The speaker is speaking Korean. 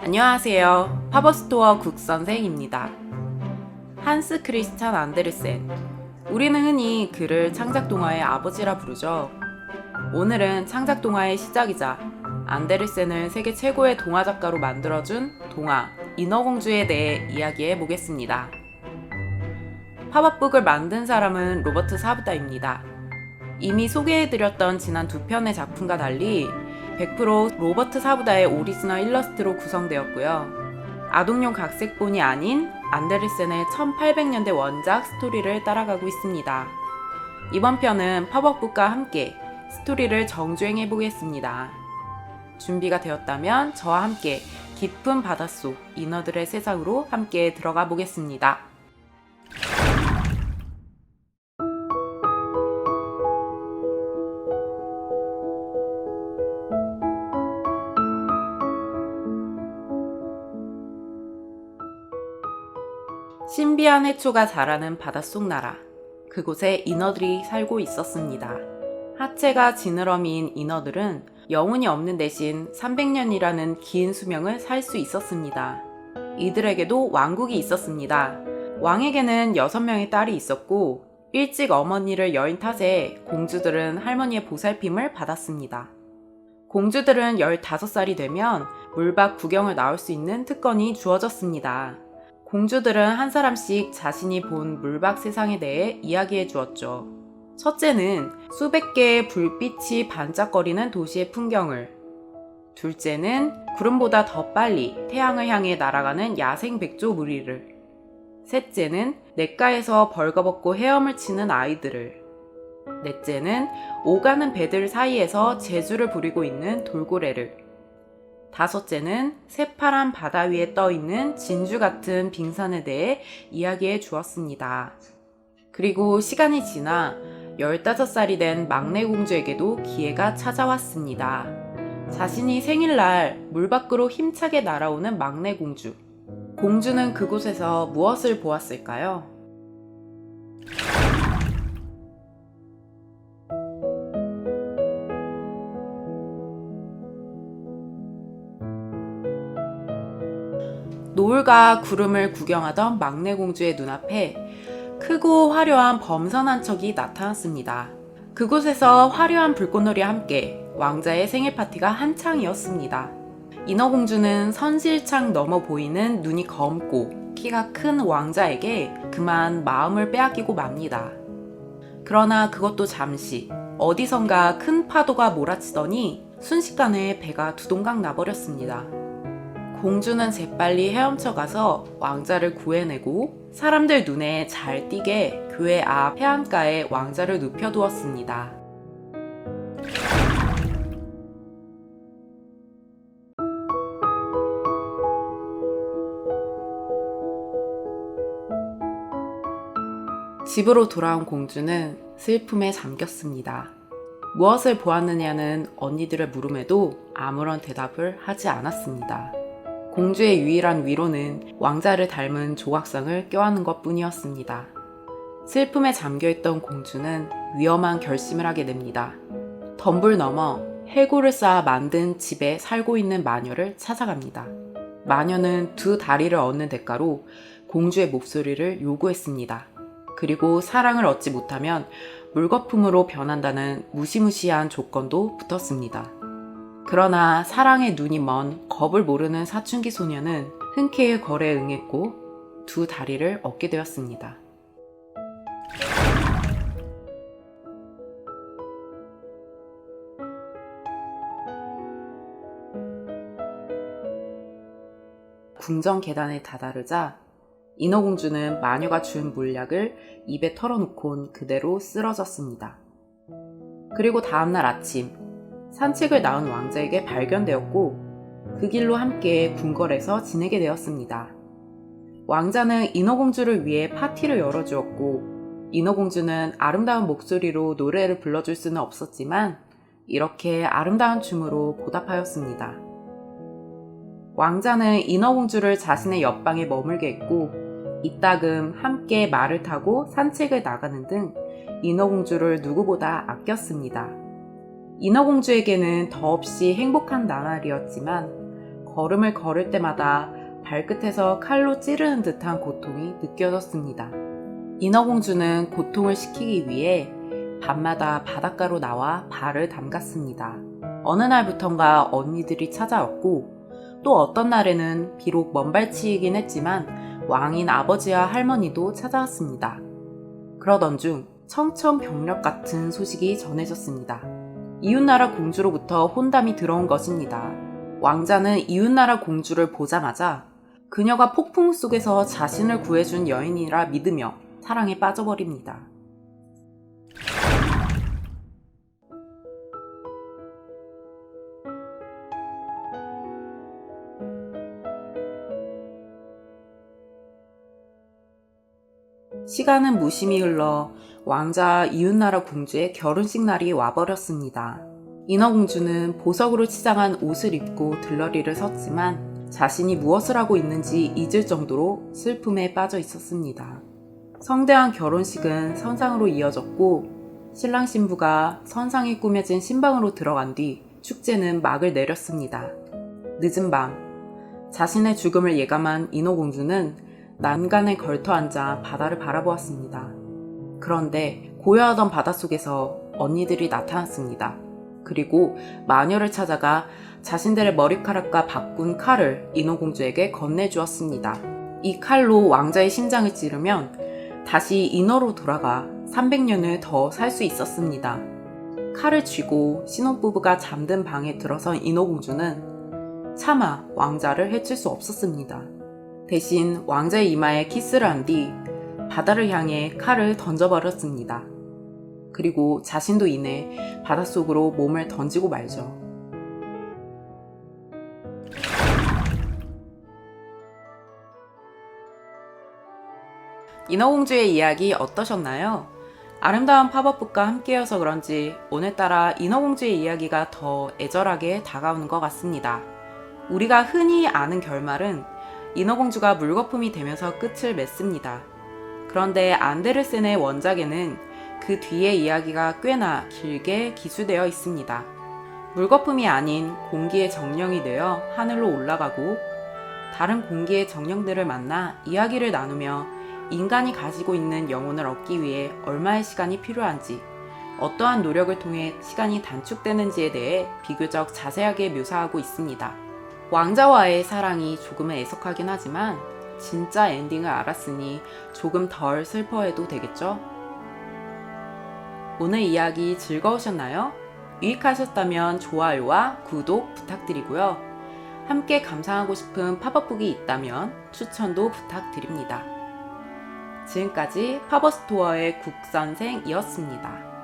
안녕하세요. 파버스토어 국선생입니다. 한스 크리스찬 안데르센. 우리는 흔히 그를 창작동화의 아버지라 부르죠. 오늘은 창작동화의 시작이자 안데르센을 세계 최고의 동화작가로 만들어준 동화 인어공주에 대해 이야기해 보겠습니다. 팝업북을 만든 사람은 로버트 사부다입니다. 이미 소개해드렸던 지난 두 편의 작품과 달리 100% 로버트 사부다의 오리지널 일러스트로 구성되었고요. 아동용 각색본이 아닌 안데르센의 1800년대 원작 스토리를 따라가고 있습니다. 이번 편은 팝업북과 함께 스토리를 정주행해 보겠습니다. 준비가 되었다면 저와 함께 깊은 바닷속 인어들의 세상으로 함께 들어가 보겠습니다. 신비한 해초가 자라는 바닷속 나라. 그곳에 인어들이 살고 있었습니다. 하체가 지느러미인 인어들은 영혼이 없는 대신 300년이라는 긴 수명을 살 수 있었습니다. 이들에게도 왕국이 있었습니다. 왕에게는 6명의 딸이 있었고 일찍 어머니를 여인 탓에 공주들은 할머니의 보살핌을 받았습니다. 공주들은 15살이 되면 물밖 구경을 나올 수 있는 특권이 주어졌습니다. 공주들은 한 사람씩 자신이 본 물밖 세상에 대해 이야기해 주었죠. 첫째는 수백 개의 불빛이 반짝거리는 도시의 풍경을, 둘째는 구름보다 더 빨리 태양을 향해 날아가는 야생 백조 무리를, 셋째는 냇가에서 벌거벗고 헤엄을 치는 아이들을, 넷째는 오가는 배들 사이에서 재주를 부리고 있는 돌고래를, 다섯째는 새파란 바다 위에 떠있는 진주 같은 빙산에 대해 이야기해 주었습니다. 그리고 시간이 지나 15살이 된 막내 공주에게도 기회가 찾아왔습니다. 자신이 생일날 물 밖으로 힘차게 날아오는 막내 공주. 공주는 그곳에서 무엇을 보았을까요? 노을과 구름을 구경하던 막내 공주의 눈앞에 크고 화려한 범선 한 척이 나타났습니다. 그곳에서 화려한 불꽃놀이와 함께 왕자의 생일 파티가 한창이었습니다. 인어공주는 선실창 넘어 보이는 눈이 검고 키가 큰 왕자에게 그만 마음을 빼앗기고 맙니다. 그러나 그것도 잠시, 어디선가 큰 파도가 몰아치더니 순식간에 배가 두동강 나버렸습니다. 공주는 재빨리 헤엄쳐 가서 왕자를 구해내고 사람들 눈에 잘 띄게 교회 앞 해안가에 왕자를 눕혀두었습니다. 집으로 돌아온 공주는 슬픔에 잠겼습니다. 무엇을 보았느냐는 언니들의 물음에도 아무런 대답을 하지 않았습니다. 공주의 유일한 위로는 왕자를 닮은 조각상을 껴안는 것 뿐이었습니다. 슬픔에 잠겨있던 공주는 위험한 결심을 하게 됩니다. 덤불 넘어 해골을 쌓아 만든 집에 살고 있는 마녀를 찾아갑니다. 마녀는 2 다리를 얻는 대가로 공주의 목소리를 요구했습니다. 그리고 사랑을 얻지 못하면 물거품으로 변한다는 무시무시한 조건도 붙었습니다. 그러나 사랑의 눈이 먼 겁을 모르는 사춘기 소녀는 흔쾌히 거래에 응했고 2 다리를 얻게 되었습니다. 궁전 계단에 다다르자 인어공주는 마녀가 준 물약을 입에 털어놓곤 그대로 쓰러졌습니다. 그리고 다음날 아침 산책을 나온 왕자에게 발견되었고 그 길로 함께 궁궐에서 지내게 되었습니다. 왕자는 인어공주를 위해 파티를 열어주었고 인어공주는 아름다운 목소리로 노래를 불러줄 수는 없었지만 이렇게 아름다운 춤으로 보답하였습니다. 왕자는 인어공주를 자신의 옆방에 머물게 했고 이따금 함께 말을 타고 산책을 나가는 등 인어공주를 누구보다 아꼈습니다. 인어공주에게는 더없이 행복한 나날이었지만 걸음을 걸을 때마다 발끝에서 칼로 찌르는 듯한 고통이 느껴졌습니다. 인어공주는 고통을 식히기 위해 밤마다 바닷가로 나와 발을 담갔습니다. 어느 날부턴가 언니들이 찾아왔고 또 어떤 날에는 비록 먼발치이긴 했지만 왕인 아버지와 할머니도 찾아왔습니다. 그러던 중 청천벽력 같은 소식이 전해졌습니다. 이웃나라 공주로부터 혼담이 들어온 것입니다. 왕자는 이웃나라 공주를 보자마자 그녀가 폭풍 속에서 자신을 구해준 여인이라 믿으며 사랑에 빠져버립니다. 시간은 무심히 흘러 왕자와 이웃나라 공주의 결혼식 날이 와버렸습니다. 인어공주는 보석으로 치장한 옷을 입고 들러리를 섰지만 자신이 무엇을 하고 있는지 잊을 정도로 슬픔에 빠져 있었습니다. 성대한 결혼식은 선상으로 이어졌고 신랑 신부가 선상에 꾸며진 신방으로 들어간 뒤 축제는 막을 내렸습니다. 늦은 밤, 자신의 죽음을 예감한 인어공주는 난간에 걸터 앉아 바다를 바라보았습니다. 그런데 고요하던 바닷속에서 언니들이 나타났습니다. 그리고 마녀를 찾아가 자신들의 머리카락과 바꾼 칼을 인어공주에게 건네주었습니다. 이 칼로 왕자의 심장을 찌르면 다시 인어로 돌아가 300년을 더 살 수 있었습니다. 칼을 쥐고 신혼부부가 잠든 방에 들어선 인어공주는 차마 왕자를 해칠 수 없었습니다. 대신 왕자의 이마에 키스를 한 뒤 바다를 향해 칼을 던져버렸습니다. 그리고 자신도 이내 바닷속으로 몸을 던지고 말죠. 인어공주의 이야기 어떠셨나요? 아름다운 팝업북과 함께여서 그런지 오늘따라 인어공주의 이야기가 더 애절하게 다가오는 것 같습니다. 우리가 흔히 아는 결말은 인어공주가 물거품이 되면서 끝을 맺습니다. 그런데 안데르센의 원작에는 그 뒤의 이야기가 꽤나 길게 기술되어 있습니다. 물거품이 아닌 공기의 정령이 되어 하늘로 올라가고 다른 공기의 정령들을 만나 이야기를 나누며 인간이 가지고 있는 영혼을 얻기 위해 얼마의 시간이 필요한지, 어떠한 노력을 통해 시간이 단축되는지에 대해 비교적 자세하게 묘사하고 있습니다. 왕자와의 사랑이 조금은 애석하긴 하지만 진짜 엔딩을 알았으니 조금 덜 슬퍼해도 되겠죠? 오늘 이야기 즐거우셨나요? 유익하셨다면 좋아요와 구독 부탁드리고요. 함께 감상하고 싶은 팝업북이 있다면 추천도 부탁드립니다. 지금까지 팝업스토어의 국선생이었습니다.